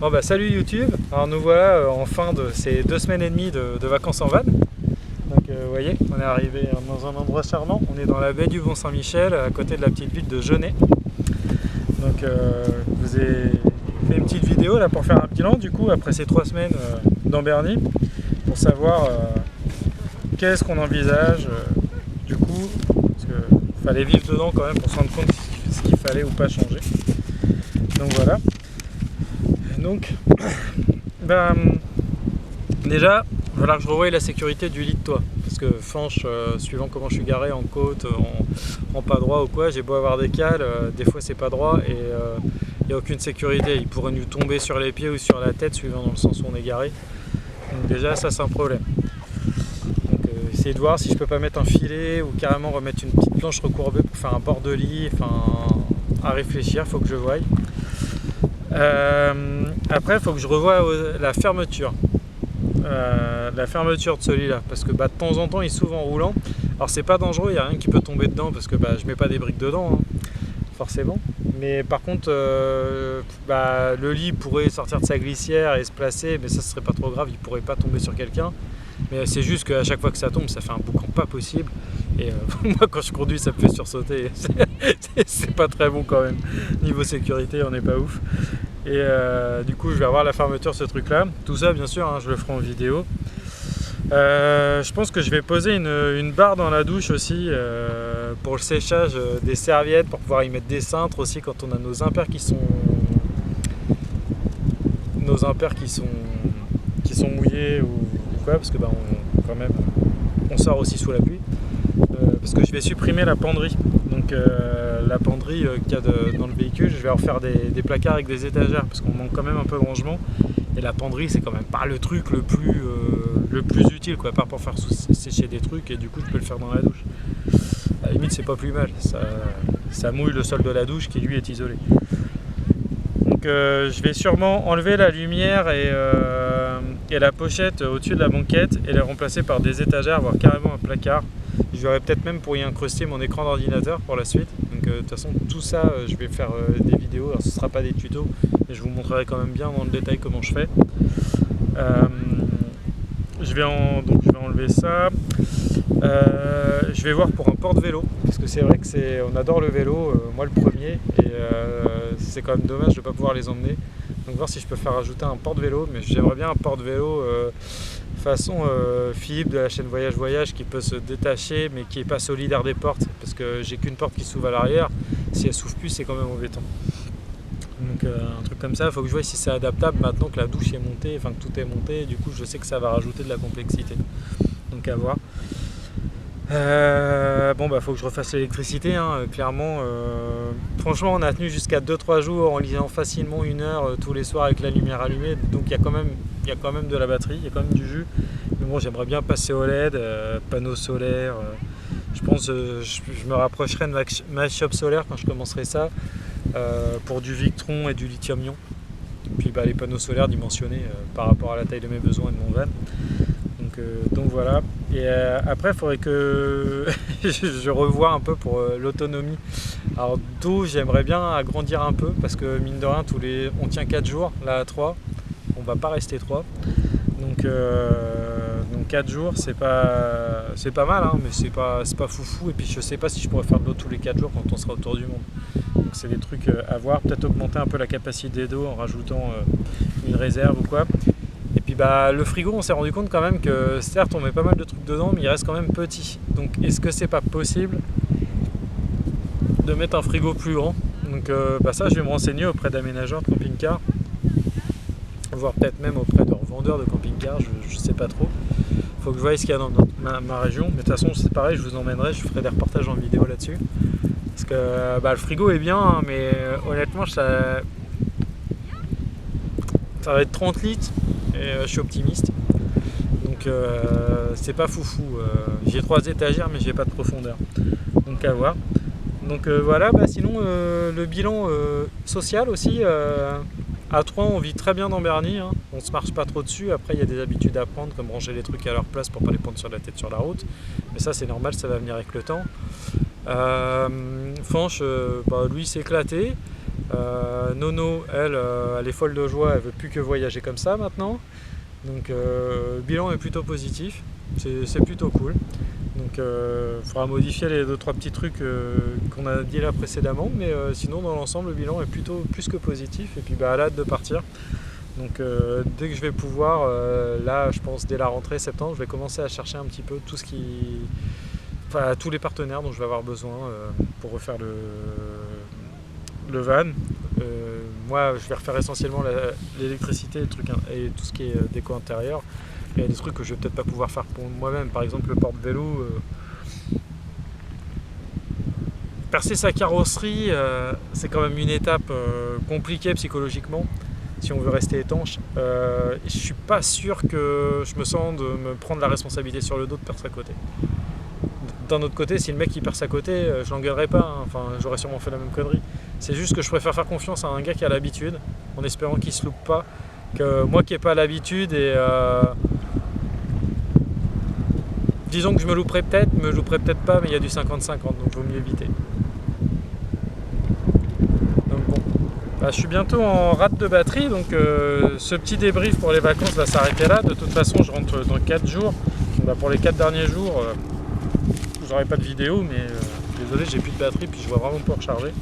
Bon bah salut YouTube, alors nous voilà en fin de ces 2 semaines et demie de vacances en van. Donc vous voyez, on est arrivé dans un endroit charmant, on est dans la baie du Mont-Saint-Michel, à côté de la petite ville de Genêt. Donc je vous ai fait une petite vidéo là pour faire un bilan du coup après ces 3 semaines dans Berny, pour savoir qu'est-ce qu'on envisage du coup, parce qu'il fallait vivre dedans quand même pour se rendre compte ce qu'il fallait ou pas changer. Donc voilà. Donc, déjà, il va falloir que je revoie la sécurité du lit de toit. Parce que Fanche, suivant comment je suis garé en côte, en pas droit ou quoi, j'ai beau avoir des cales, des fois c'est pas droit et il n'y a aucune sécurité. Il pourrait nous tomber sur les pieds ou sur la tête, suivant dans le sens où on est garé. Donc déjà, ça c'est un problème. Donc essayer de voir si je peux pas mettre un filet ou carrément remettre une petite planche recourbée pour faire un bord de lit. Enfin, à réfléchir, faut que je voie. Après, il faut que je revoie la fermeture. La fermeture de ce lit là, parce que de temps en temps il s'ouvre en roulant. Alors c'est pas dangereux, il n'y a rien qui peut tomber dedans parce que je mets pas des briques dedans, hein, forcément. Mais par contre, le lit pourrait sortir de sa glissière et se placer, mais ça ce serait pas trop grave, il pourrait pas tomber sur quelqu'un. Mais c'est juste qu'à chaque fois que ça tombe, ça fait un boucan pas possible. Et moi quand je conduis ça me fait sursauter. C'est pas très bon quand même. Niveau sécurité on n'est pas ouf. Et du coup je vais avoir la fermeture de ce truc là. Tout ça bien sûr hein, je le ferai en vidéo. Je pense que je vais poser une barre dans la douche aussi pour le séchage des serviettes, pour pouvoir y mettre des cintres aussi quand on a nos impairs qui sont mouillés ou quoi, parce que quand même on sort aussi sous la pluie. Parce que je vais supprimer la penderie. Donc la penderie qu'il y a dans le véhicule, je vais en faire des placards avec des étagères parce qu'on manque quand même un peu de rangement. Et la penderie c'est quand même pas le truc le plus utile quoi, à part pour faire sécher des trucs, et du coup je peux le faire dans la douche. À la limite c'est pas plus mal, ça mouille le sol de la douche qui lui est isolé. Donc je vais sûrement enlever la lumière et la pochette au-dessus de la banquette et les remplacer par des étagères, voire carrément un placard. Je verrai peut-être même pour y incruster mon écran d'ordinateur pour la suite. Donc de toute façon tout ça je vais faire des vidéos, alors ce ne sera pas des tutos, mais je vous montrerai quand même bien dans le détail comment je fais. Je vais enlever ça. Je vais voir pour un porte-vélo, parce que c'est vrai que on adore le vélo, moi le premier, et c'est quand même dommage de ne pas pouvoir les emmener. Donc voir si je peux faire rajouter un porte-vélo, mais j'aimerais bien un porte-vélo façon Philippe de la chaîne Voyage qui peut se détacher mais qui n'est pas solidaire des portes, parce que j'ai qu'une porte qui s'ouvre à l'arrière, si elle s'ouvre plus c'est quand même embêtant. Donc un truc comme ça, il faut que je voie si c'est adaptable maintenant que la douche est montée, enfin que tout est monté, et du coup je sais que ça va rajouter de la complexité. Donc à voir. Faut que je refasse l'électricité, hein, clairement. Franchement on a tenu jusqu'à 2-3 jours en lisant facilement 1 heure tous les soirs avec la lumière allumée, donc il y a quand même de la batterie, il y a quand même du jus. Mais bon, j'aimerais bien passer au LED, panneaux solaires. Je pense je me rapprocherai de ma shop solaire quand je commencerai ça, pour du Victron et du lithium-ion. Puis les panneaux solaires dimensionnés par rapport à la taille de mes besoins et de mon van. Donc voilà. Et après il faudrait que je revoie un peu pour l'autonomie. Alors d'eau j'aimerais bien agrandir un peu, parce que mine de rien on tient 4 jours, là à 3, on va pas rester 3. Donc 4 jours c'est pas mal hein, mais c'est pas foufou, et puis je sais pas si je pourrais faire de l'eau tous les 4 jours quand on sera autour du monde. Donc c'est des trucs à voir, peut-être augmenter un peu la capacité d'eau en rajoutant une réserve ou quoi. Et puis le frigo, on s'est rendu compte quand même que certes on met pas mal de trucs dedans, mais il reste quand même petit. Donc est-ce que c'est pas possible de mettre un frigo plus grand? Donc ça je vais me renseigner auprès d'aménageurs de camping-car, voire peut-être même auprès de revendeurs de camping-car, je sais pas trop. Faut que je voie ce qu'il y a dans ma région, mais de toute façon c'est pareil, je vous emmènerai, je ferai des reportages en vidéo là-dessus. Parce que le frigo est bien, hein, mais honnêtement ça va être 30 litres. Et je suis optimiste, donc c'est pas foufou. J'ai 3 étagères mais j'ai pas de profondeur, donc à voir. Donc voilà, sinon le bilan social aussi, à 3 on vit très bien dans Berny, hein. On se marche pas trop dessus. Après il y a des habitudes à prendre, comme ranger les trucs à leur place pour pas les prendre sur la tête sur la route, mais ça c'est normal, ça va venir avec le temps. Fanche, lui s'est éclaté. Nono, elle, elle est folle de joie, elle veut plus que voyager comme ça maintenant. Donc le bilan est plutôt positif, c'est plutôt cool. Donc il faudra modifier les 2-3 petits trucs qu'on a dit là précédemment, mais sinon dans l'ensemble le bilan est plutôt plus que positif. Et puis elle a hâte de partir. Donc dès que je vais pouvoir, là je pense dès la rentrée septembre, je vais commencer à chercher un petit peu tout ce qui... Enfin tous les partenaires dont je vais avoir besoin pour refaire le van. Moi je vais refaire essentiellement l'électricité et tout ce qui est déco intérieur. Il y a des trucs que je vais peut-être pas pouvoir faire pour moi-même, par exemple le porte-vélo. Percer sa carrosserie, c'est quand même une étape compliquée psychologiquement. Si on veut rester étanche, je suis pas sûr que je me sens de me prendre la responsabilité sur le dos de percer à côté. D'un autre côté, si le mec il perce à côté, je l'engueulerai pas, hein. Enfin j'aurais sûrement fait la même connerie. C'est juste que je préfère faire confiance à un gars qui a l'habitude, en espérant qu'il se loupe pas, que moi qui n'ai pas l'habitude et disons que je me louperai peut-être pas, mais il y a du 50-50, donc il vaut mieux éviter. Je suis bientôt en rate de batterie, donc ce petit débrief pour les vacances va s'arrêter là. De toute façon, je rentre dans 4 jours. Donc, pour les 4 derniers jours, j'aurai pas de vidéo, mais désolé, j'ai plus de batterie, puis je vois vraiment pas recharger.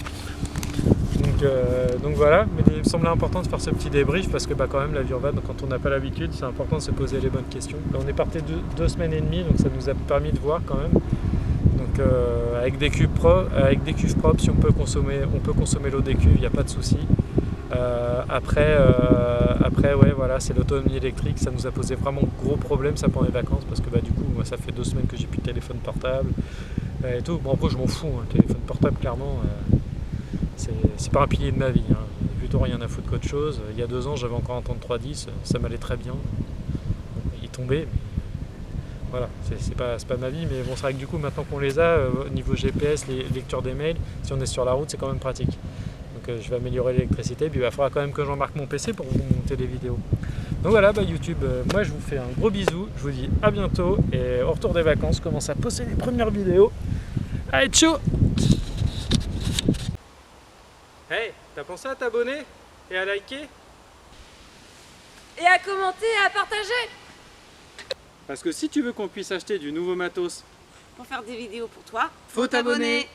Donc voilà, mais il me semblait important de faire ce petit débrief parce que quand même la vie en van, quand on n'a pas l'habitude, c'est important de se poser les bonnes questions. Là, on est parti 2 semaines et demie, donc ça nous a permis de voir quand même. Donc avec des cuves propres, si on peut consommer l'eau des cuves, il n'y a pas de souci. Après ouais, voilà, c'est l'autonomie électrique, ça nous a posé vraiment gros problème ça pendant les vacances parce que du coup moi ça fait 2 semaines que j'ai plus de téléphone portable et tout. Bon après je m'en fous, hein, le téléphone portable clairement c'est pas un pilier de ma vie, hein. J'ai plutôt rien à foutre qu'autre chose. Il y a 2 ans j'avais encore un 3310, ça m'allait très bien. Il tombait, mais voilà, c'est pas ma vie, mais bon c'est vrai que du coup maintenant qu'on les a, au niveau GPS, les lectures des mails, si on est sur la route c'est quand même pratique. Donc je vais améliorer l'électricité, puis il faudra quand même que j'embarque mon PC pour vous monter les vidéos. Donc voilà, YouTube, moi je vous fais un gros bisou, je vous dis à bientôt, et au retour des vacances, je commence à poster les premières vidéos. Allez, ciao! Hey, t'as pensé à t'abonner et à liker? Et à commenter et à partager! Parce que si tu veux qu'on puisse acheter du nouveau matos Pour faire des vidéos pour toi, faut t'abonner!